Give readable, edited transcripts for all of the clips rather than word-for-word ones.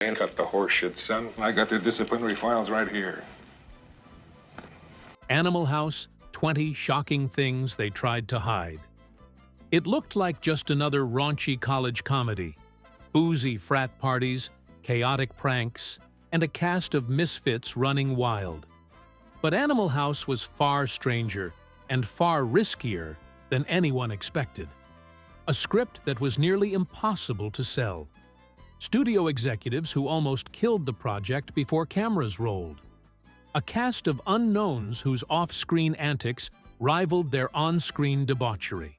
Ain't got the horse shit, son. I got their disciplinary files right here. Animal House, 20 Shocking Things They Tried to Hide. It looked like just another raunchy college comedy. Boozy frat parties, chaotic pranks, and a cast of misfits running wild. But Animal House was far stranger and far riskier than anyone expected. A script that was nearly impossible to sell. Studio executives who almost killed the project before cameras rolled. A cast of unknowns whose off-screen antics rivaled their on-screen debauchery.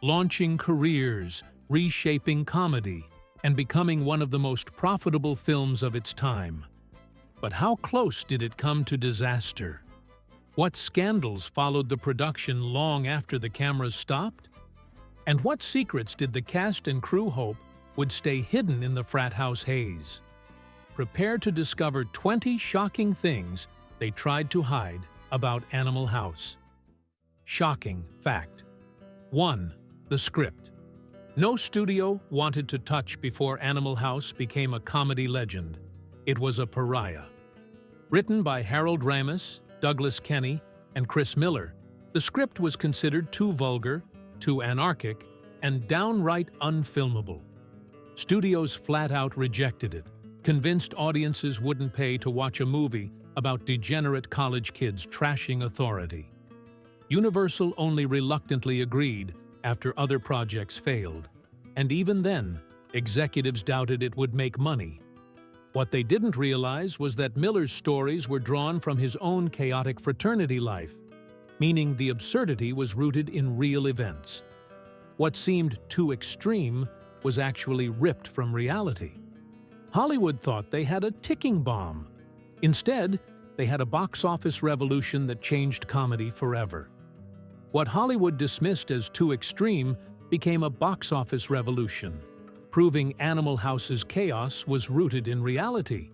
Launching careers, reshaping comedy, and becoming one of the most profitable films of its time. But how close did it come to disaster? What scandals followed the production long after the cameras stopped? And what secrets did the cast and crew hope would stay hidden in the frat house haze? Prepare to discover 20 shocking things they tried to hide about Animal House. Shocking fact. 1. The script. No studio wanted to touch before Animal House became a comedy legend. It was a pariah. Written by Harold Ramis, Douglas Kenney, and Chris Miller, the script was considered too vulgar, too anarchic, and downright unfilmable. Studios flat-out rejected it, convinced audiences wouldn't pay to watch a movie about degenerate college kids trashing authority. Universal only reluctantly agreed after other projects failed, and even then, executives doubted it would make money. What they didn't realize was that Miller's stories were drawn from his own chaotic fraternity life, meaning the absurdity was rooted in real events. What seemed too extreme was actually ripped from reality. Hollywood thought they had a ticking bomb. Instead, they had a box office revolution that changed comedy forever. What Hollywood dismissed as too extreme became a box office revolution, proving Animal House's chaos was rooted in reality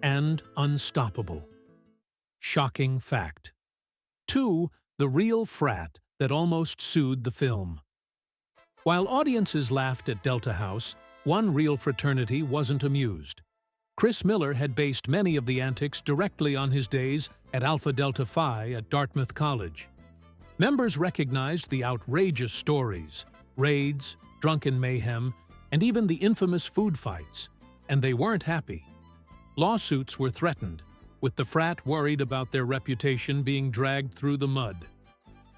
and unstoppable. Shocking fact. 2. The real frat that almost sued the film. While audiences laughed at Delta House, one real fraternity wasn't amused. Chris Miller had based many of the antics directly on his days at Alpha Delta Phi at Dartmouth College. Members recognized the outrageous stories, raids, drunken mayhem, and even the infamous food fights, and they weren't happy. Lawsuits were threatened, with the frat worried about their reputation being dragged through the mud.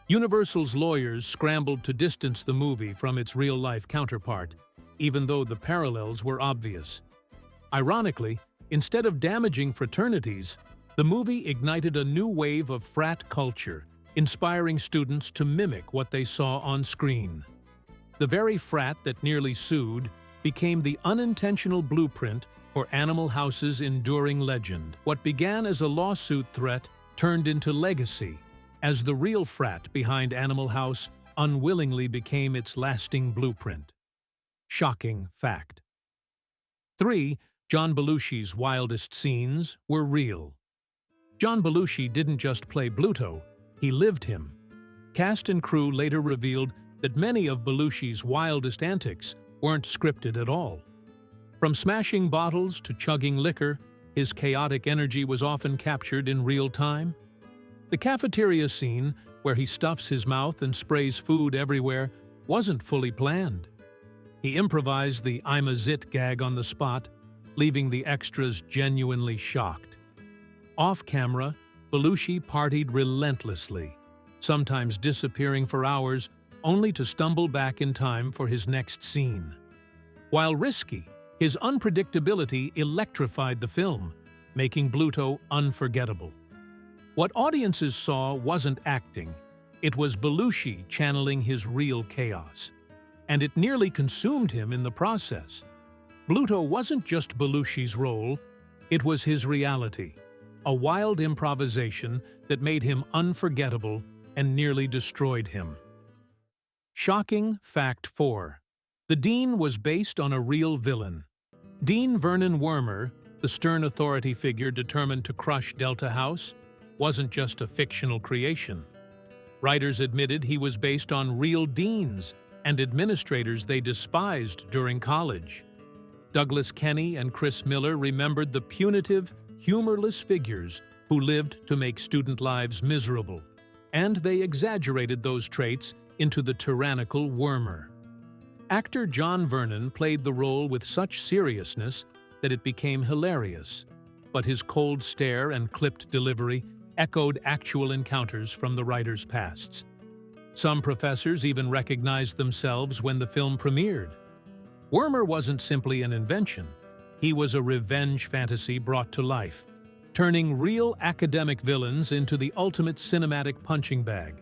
Universal's lawyers scrambled to distance the movie from its real-life counterpart, even though the parallels were obvious. Ironically, instead of damaging fraternities, the movie ignited a new wave of frat culture, inspiring students to mimic what they saw on screen. The very frat that nearly sued became the unintentional blueprint for Animal House's enduring legend. What began as a lawsuit threat turned into legacy, as the real frat behind Animal House unwillingly became its lasting blueprint. Shocking fact. 3. John Belushi's wildest scenes were real. John Belushi didn't just play Bluto, he lived him. Cast and crew later revealed that many of Belushi's wildest antics weren't scripted at all. From smashing bottles to chugging liquor, his chaotic energy was often captured in real time. The cafeteria scene, where he stuffs his mouth and sprays food everywhere, wasn't fully planned. He improvised the "I'm a zit" gag on the spot, leaving the extras genuinely shocked. Off-camera, Belushi partied relentlessly, sometimes disappearing for hours only to stumble back in time for his next scene. While risky, his unpredictability electrified the film, making Bluto unforgettable. What audiences saw wasn't acting, it was Belushi channeling his real chaos. And it nearly consumed him in the process. Bluto wasn't just Belushi's role, it was his reality, a wild improvisation that made him unforgettable and nearly destroyed him. Shocking fact 4. The Dean was based on a real villain. Dean Vernon Wormer, the stern authority figure determined to crush Delta House, wasn't just a fictional creation. Writers admitted he was based on real deans and administrators they despised during college. Douglas Kenny and Chris Miller remembered the punitive, humorless figures who lived to make student lives miserable, and they exaggerated those traits into the tyrannical Wormer. Actor John Vernon played the role with such seriousness that it became hilarious, but his cold stare and clipped delivery echoed actual encounters from the writer's pasts. Some professors even recognized themselves when the film premiered. Wormer wasn't simply an invention, he was a revenge fantasy brought to life, turning real academic villains into the ultimate cinematic punching bag.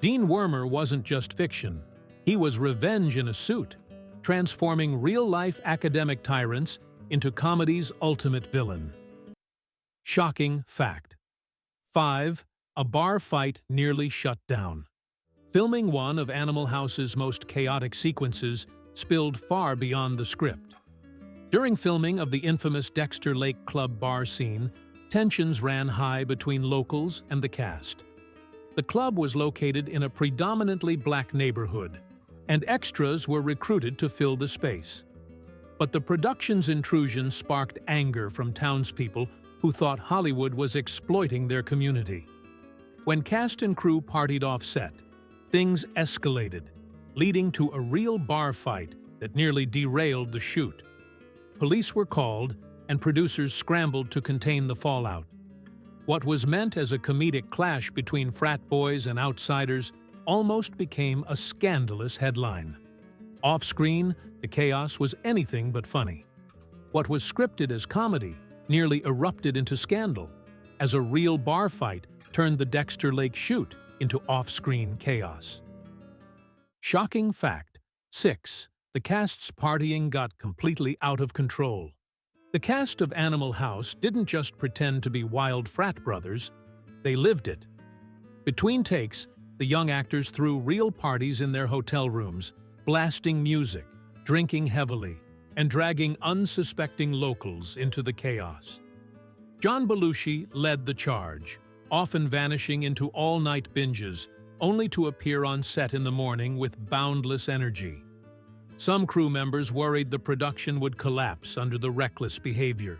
Dean Wormer wasn't just fiction, he was revenge in a suit, transforming real-life academic tyrants into comedy's ultimate villain. Shocking fact. 5. A bar fight nearly shut down. Filming one of Animal House's most chaotic sequences spilled far beyond the script. During filming of the infamous Dexter Lake Club bar scene, tensions ran high between locals and the cast. The club was located in a predominantly black neighborhood, and extras were recruited to fill the space. But the production's intrusion sparked anger from townspeople who thought Hollywood was exploiting their community. When cast and crew partied off-set, things escalated, leading to a real bar fight that nearly derailed the shoot. Police were called, and producers scrambled to contain the fallout. What was meant as a comedic clash between frat boys and outsiders almost became a scandalous headline. Off-screen, the chaos was anything but funny. What was scripted as comedy nearly erupted into scandal, as a real bar fight turned the Dexter Lake shoot into off-screen chaos. Shocking fact. 6. The cast's partying got completely out of control. The cast of Animal House didn't just pretend to be wild frat brothers, they lived it. Between takes, the young actors threw real parties in their hotel rooms, blasting music, drinking heavily, and dragging unsuspecting locals into the chaos. John Belushi led the charge, often vanishing into all-night binges, only to appear on set in the morning with boundless energy. Some crew members worried the production would collapse under the reckless behavior.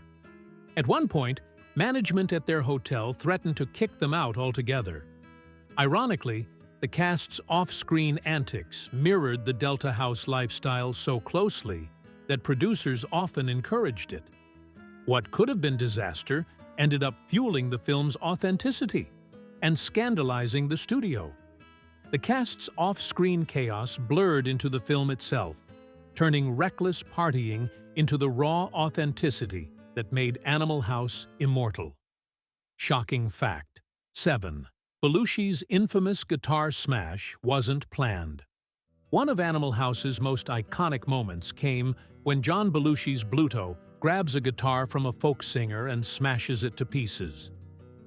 At one point, management at their hotel threatened to kick them out altogether. Ironically, the cast's off-screen antics mirrored the Delta House lifestyle so closely that producers often encouraged it. What could have been disaster ended up fueling the film's authenticity and scandalizing the studio. The cast's off-screen chaos blurred into the film itself, turning reckless partying into the raw authenticity that made Animal House immortal. Shocking fact. 7. Belushi's infamous guitar smash wasn't planned. One of Animal House's most iconic moments came when John Belushi's Bluto grabs a guitar from a folk singer and smashes it to pieces.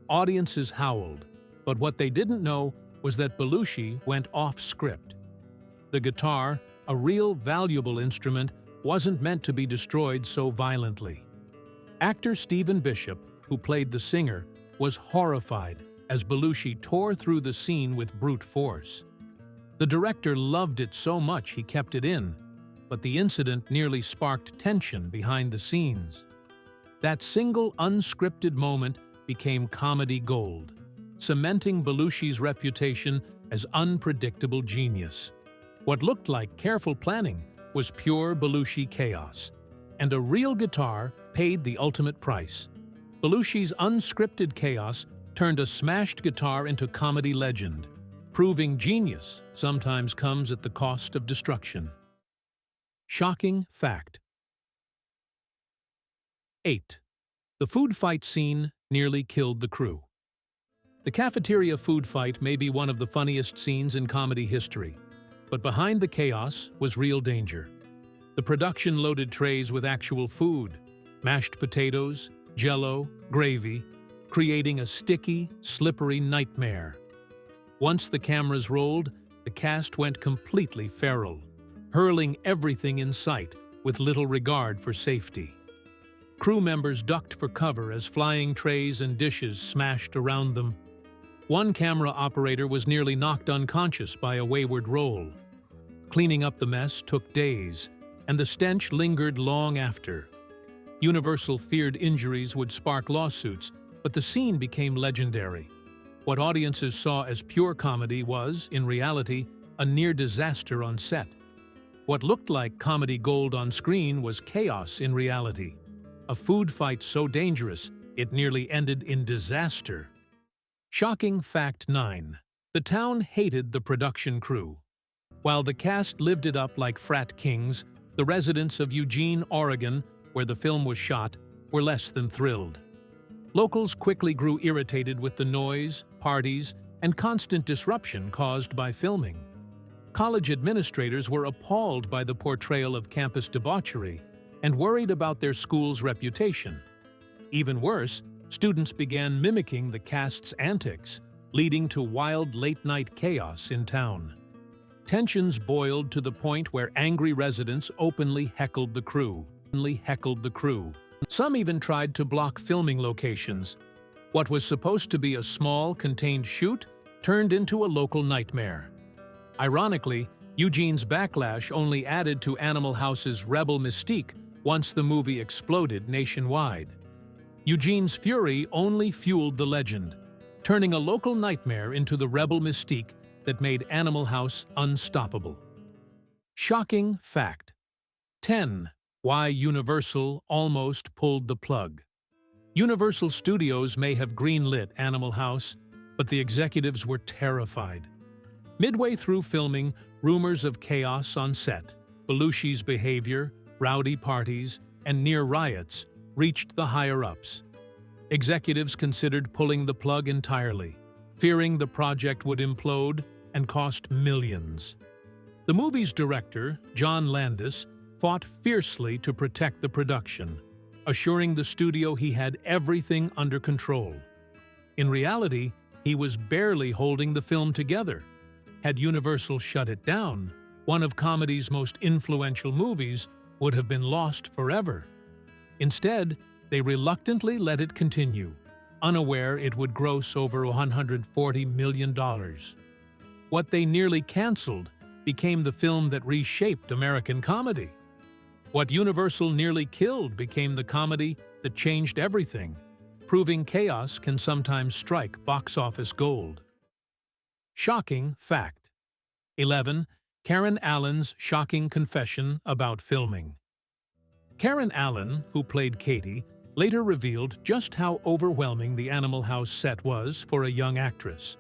Audiences howled, but what they didn't know was that Belushi went off-script. The guitar, a real valuable instrument, wasn't meant to be destroyed so violently. Actor Stephen Bishop, who played the singer, was horrified as Belushi tore through the scene with brute force. The director loved it so much he kept it in, but the incident nearly sparked tension behind the scenes. That single unscripted moment became comedy gold, cementing Belushi's reputation as unpredictable genius. What looked like careful planning was pure Belushi chaos, and a real guitar paid the ultimate price. Belushi's unscripted chaos turned a smashed guitar into comedy legend, proving genius sometimes comes at the cost of destruction. Shocking fact. 8. The food fight scene nearly killed the crew. The cafeteria food fight may be one of the funniest scenes in comedy history, but behind the chaos was real danger. The production loaded trays with actual food, mashed potatoes, jello, gravy, creating a sticky, slippery nightmare. Once the cameras rolled, the cast went completely feral, hurling everything in sight with little regard for safety. Crew members ducked for cover as flying trays and dishes smashed around them. One camera operator was nearly knocked unconscious by a wayward roll. Cleaning up the mess took days, and the stench lingered long after. Universal feared injuries would spark lawsuits, but the scene became legendary. What audiences saw as pure comedy was, in reality, a near disaster on set. What looked like comedy gold on screen was chaos in reality. A food fight so dangerous, it nearly ended in disaster. Shocking fact 9. The town hated the production crew. While the cast lived it up like frat kings, the residents of Eugene, Oregon, where the film was shot, were less than thrilled. Locals quickly grew irritated with the noise, parties, and constant disruption caused by filming. College administrators were appalled by the portrayal of campus debauchery and worried about their school's reputation. Even worse, students began mimicking the cast's antics, leading to wild late-night chaos in town. Tensions boiled to the point where angry residents openly heckled the crew. Some even tried to block filming locations. What was supposed to be a small, contained shoot turned into a local nightmare. Ironically, Eugene's backlash only added to Animal House's rebel mystique once the movie exploded nationwide. Eugene's fury only fueled the legend, turning a local nightmare into the rebel mystique that made Animal House unstoppable. Shocking fact 10. Why Universal almost pulled the plug. Universal Studios may have greenlit Animal House, but the executives were terrified. Midway through filming, rumors of chaos on set, Belushi's behavior, rowdy parties, and near riots reached the higher-ups. Executives considered pulling the plug entirely, fearing the project would implode and cost millions. The movie's director, John Landis, fought fiercely to protect the production, assuring the studio he had everything under control. In reality, he was barely holding the film together. Had Universal shut it down, one of comedy's most influential movies would have been lost forever. Instead, they reluctantly let it continue, unaware it would gross over $140 million. What they nearly canceled became the film that reshaped American comedy. What Universal nearly killed became the comedy that changed everything, proving chaos can sometimes strike box office gold. Shocking fact 11. Karen Allen's shocking confession about filming. Karen Allen, who played Katie, later revealed just how overwhelming the Animal House set was for a young actress.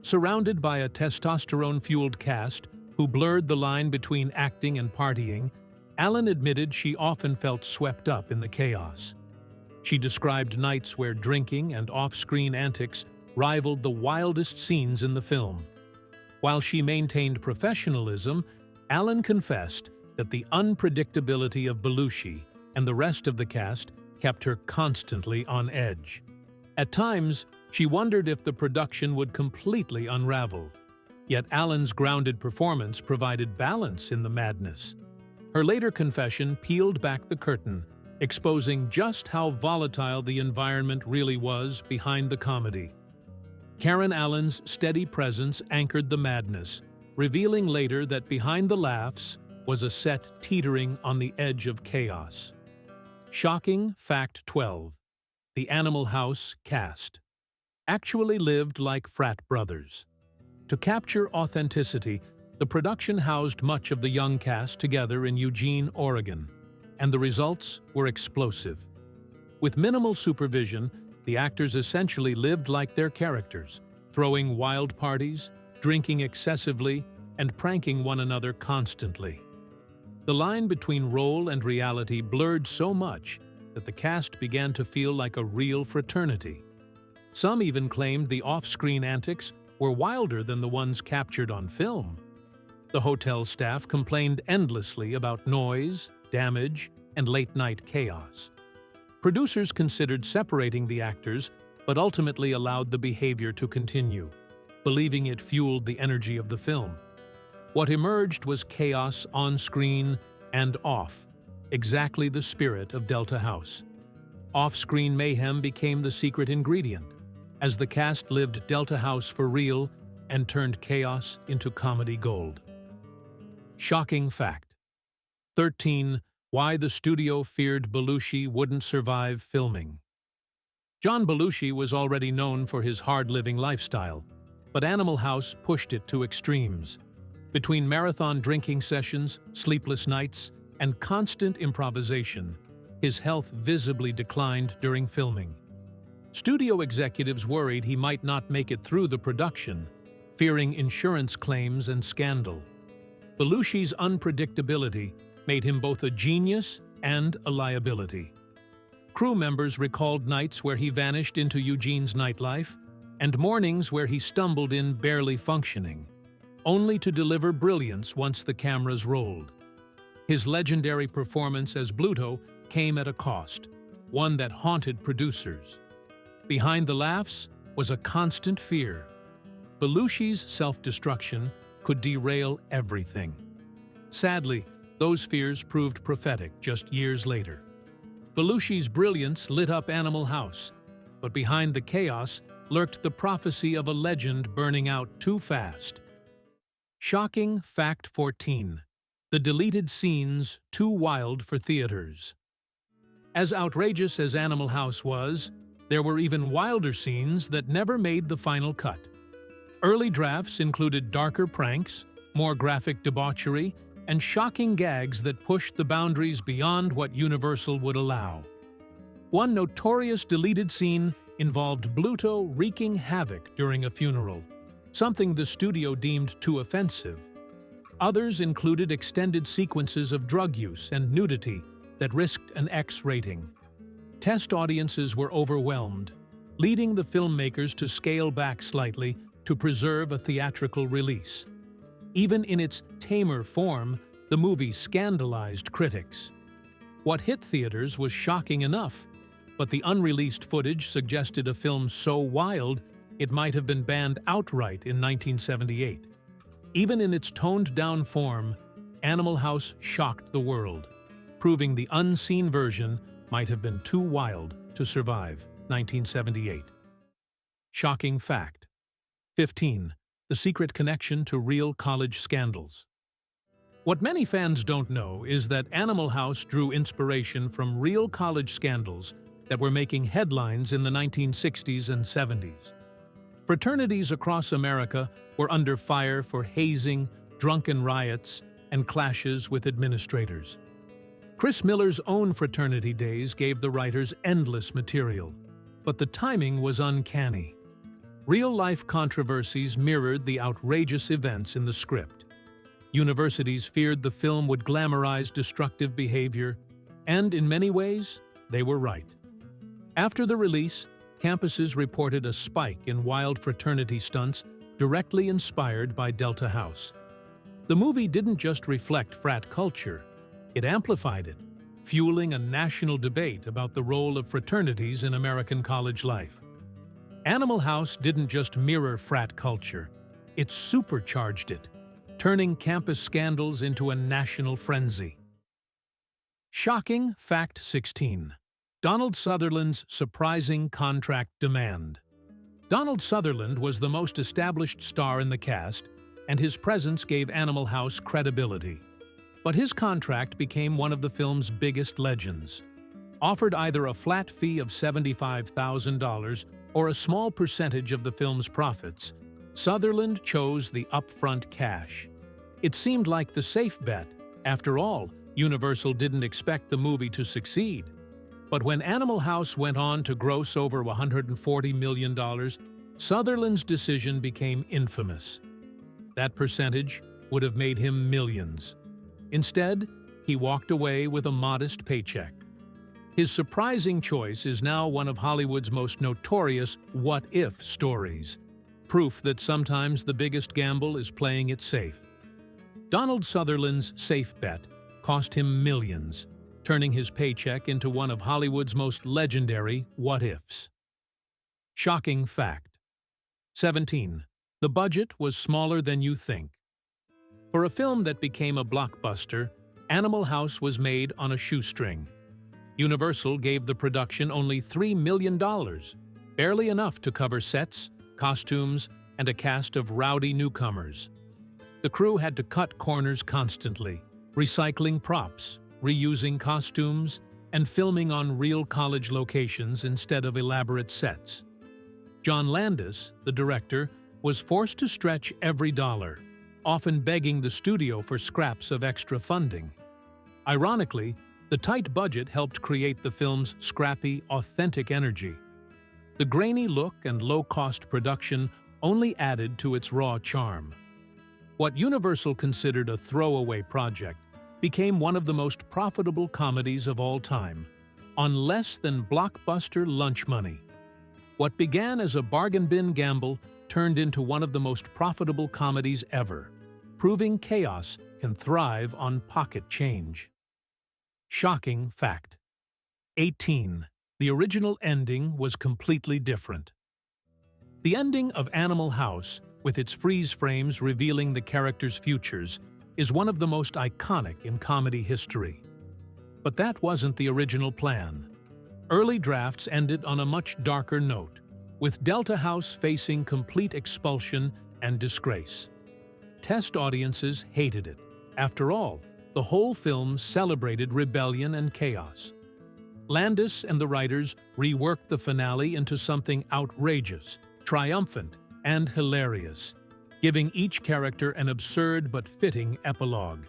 Surrounded by a testosterone-fueled cast who blurred the line between acting and partying, Allen admitted she often felt swept up in the chaos. She described nights where drinking and off-screen antics rivaled the wildest scenes in the film. While she maintained professionalism, Allen confessed that the unpredictability of Belushi and the rest of the cast kept her constantly on edge. At times, she wondered if the production would completely unravel. Yet Allen's grounded performance provided balance in the madness. Her later confession peeled back the curtain, exposing just how volatile the environment really was behind the comedy. Karen Allen's steady presence anchored the madness, revealing later that behind the laughs was a set teetering on the edge of chaos. Shocking fact 12. The Animal House cast actually lived like frat brothers. To capture authenticity, the production housed much of the young cast together in Eugene, Oregon, and the results were explosive. With minimal supervision, the actors essentially lived like their characters, throwing wild parties, drinking excessively, and pranking one another constantly. The line between role and reality blurred so much that the cast began to feel like a real fraternity. Some even claimed the off-screen antics were wilder than the ones captured on film. The hotel staff complained endlessly about noise, damage, and late-night chaos. Producers considered separating the actors, but ultimately allowed the behavior to continue, believing it fueled the energy of the film. What emerged was chaos on screen and off, exactly the spirit of Delta House. Off-screen mayhem became the secret ingredient, as the cast lived Delta House for real and turned chaos into comedy gold. Shocking fact 13. Why the studio feared Belushi wouldn't survive filming. John Belushi was already known for his hard-living lifestyle, but Animal House pushed it to extremes. Between marathon drinking sessions, sleepless nights, and constant improvisation, his health visibly declined during filming. Studio executives worried he might not make it through the production, fearing insurance claims and scandal. Belushi's unpredictability made him both a genius and a liability. Crew members recalled nights where he vanished into Eugene's nightlife and mornings where he stumbled in barely functioning, only to deliver brilliance once the cameras rolled. His legendary performance as Bluto came at a cost, one that haunted producers. Behind the laughs was a constant fear. Belushi's self-destruction could derail everything. Sadly, those fears proved prophetic just years later. Belushi's brilliance lit up Animal House, but behind the chaos lurked the prophecy of a legend burning out too fast. Shocking Fact 14. The deleted scenes too wild for theaters. As outrageous as Animal House was, there were even wilder scenes that never made the final cut. Early drafts included darker pranks, more graphic debauchery, and shocking gags that pushed the boundaries beyond what Universal would allow. One notorious deleted scene involved Bluto wreaking havoc during a funeral, something the studio deemed too offensive. Others included extended sequences of drug use and nudity that risked an X rating. Test audiences were overwhelmed, leading the filmmakers to scale back slightly to preserve a theatrical release. Even in its tamer form, the movie scandalized critics. What hit theaters was shocking enough, but the unreleased footage suggested a film so wild it might have been banned outright in 1978. Even in its toned-down form, Animal House shocked the world, proving the unseen version might have been too wild to survive. 1978. Shocking fact. 15. The secret connection to real college scandals. What many fans don't know is that Animal House drew inspiration from real college scandals that were making headlines in the 1960s and 70s. Fraternities across America were under fire for hazing, drunken riots, and clashes with administrators. Chris Miller's own fraternity days gave the writers endless material, but the timing was uncanny. Real-life controversies mirrored the outrageous events in the script. Universities feared the film would glamorize destructive behavior, and in many ways, they were right. After the release, campuses reported a spike in wild fraternity stunts directly inspired by Delta House. The movie didn't just reflect frat culture, it amplified it, fueling a national debate about the role of fraternities in American college life. Animal House didn't just mirror frat culture, it supercharged it, turning campus scandals into a national frenzy. Shocking Fact 16. Donald Sutherland's surprising contract demand. Donald Sutherland was the most established star in the cast, and his presence gave Animal House credibility. But his contract became one of the film's biggest legends. Offered either a flat fee of $75,000 or a small percentage of the film's profits, Sutherland chose the upfront cash. It seemed like the safe bet. After all, Universal didn't expect the movie to succeed. But when Animal House went on to gross over $140 million, Sutherland's decision became infamous. That percentage would have made him millions. Instead, he walked away with a modest paycheck. His surprising choice is now one of Hollywood's most notorious what-if stories, proof that sometimes the biggest gamble is playing it safe. Donald Sutherland's safe bet cost him millions, turning his paycheck into one of Hollywood's most legendary what-ifs. Shocking fact. 17. The budget was smaller than you think. For a film that became a blockbuster, Animal House was made on a shoestring. Universal gave the production only $3 million, barely enough to cover sets, costumes, and a cast of rowdy newcomers. The crew had to cut corners constantly, recycling props, reusing costumes, and filming on real college locations instead of elaborate sets. John Landis, the director, was forced to stretch every dollar, often begging the studio for scraps of extra funding. Ironically, the tight budget helped create the film's scrappy, authentic energy. The grainy look and low-cost production only added to its raw charm. What Universal considered a throwaway project became one of the most profitable comedies of all time, on less than blockbuster lunch money. What began as a bargain bin gamble turned into one of the most profitable comedies ever, proving chaos can thrive on pocket change. Shocking fact. 18. The original ending was completely different. The ending of Animal House, with its freeze frames revealing the characters' futures, is one of the most iconic in comedy history. But that wasn't the original plan. Early drafts ended on a much darker note, with Delta House facing complete expulsion and disgrace. Test audiences hated it. After all, the whole film celebrated rebellion and chaos. Landis and the writers reworked the finale into something outrageous, triumphant, and hilarious, giving each character an absurd but fitting epilogue.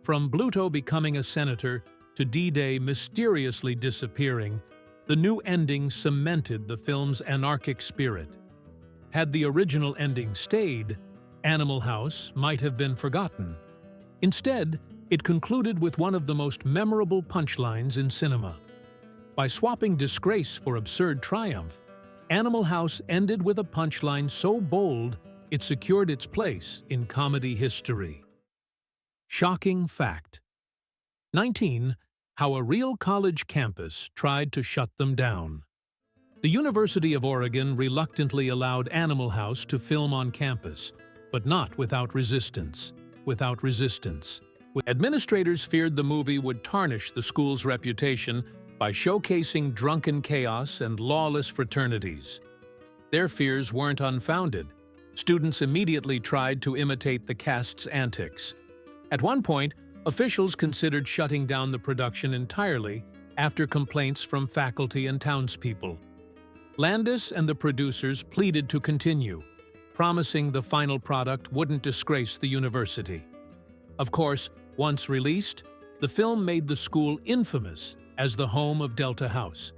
From Bluto becoming a senator to D-Day mysteriously disappearing, the new ending cemented the film's anarchic spirit. Had the original ending stayed, Animal House might have been forgotten. Instead, it concluded with one of the most memorable punchlines in cinema. By swapping disgrace for absurd triumph, Animal House ended with a punchline so bold it secured its place in comedy history. Shocking fact. 19. How a real college campus tried to shut them down. The University of Oregon reluctantly allowed Animal House to film on campus, but not without resistance. Administrators feared the movie would tarnish the school's reputation by showcasing drunken chaos and lawless fraternities. Their fears weren't unfounded. Students immediately tried to imitate the cast's antics. At one point, officials considered shutting down the production entirely after complaints from faculty and townspeople. Landis and the producers pleaded to continue, promising the final product wouldn't disgrace the university. Of course, once released, the film made the school infamous as the home of Delta House.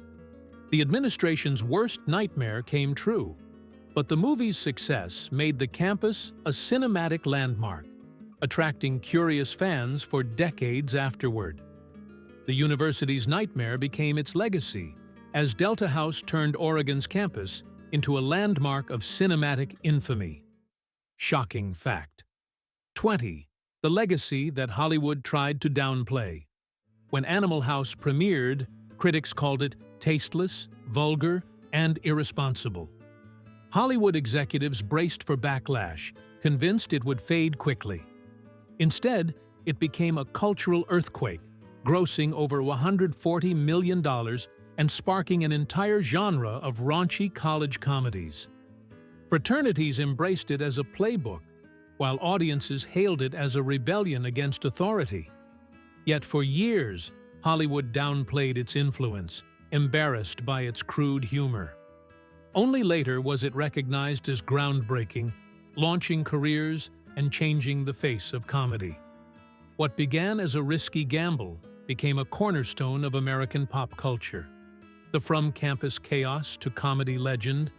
The administration's worst nightmare came true, but the movie's success made the campus a cinematic landmark, attracting curious fans for decades afterward. The university's nightmare became its legacy, as Delta House turned Oregon's campus into a landmark of cinematic infamy. Shocking fact. 20. The legacy that Hollywood tried to downplay. When Animal House premiered, critics called it tasteless, vulgar, and irresponsible. Hollywood executives braced for backlash, convinced it would fade quickly. Instead, it became a cultural earthquake, grossing over $140 million and sparking an entire genre of raunchy college comedies. Fraternities embraced it as a playbook, while audiences hailed it as a rebellion against authority. Yet for years, Hollywood downplayed its influence, embarrassed by its crude humor. Only later was it recognized as groundbreaking, launching careers and changing the face of comedy. What began as a risky gamble became a cornerstone of American pop culture. From campus chaos to comedy legend,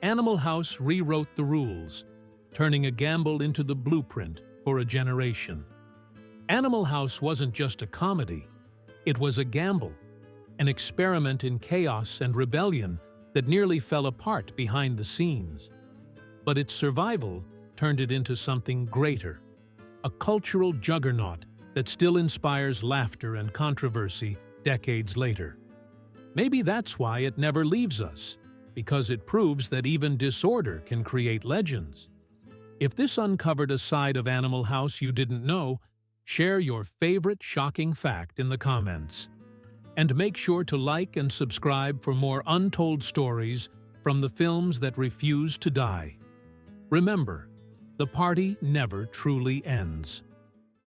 Animal House rewrote the rules, turning a gamble into the blueprint for a generation. Animal House wasn't just a comedy, it was a gamble, an experiment in chaos and rebellion that nearly fell apart behind the scenes. But its survival turned it into something greater, a cultural juggernaut that still inspires laughter and controversy decades later. Maybe that's why it never leaves us, because it proves that even disorder can create legends. If this uncovered a side of Animal House you didn't know, share your favorite shocking fact in the comments. And make sure to like and subscribe for more untold stories from the films that refuse to die. Remember, the party never truly ends.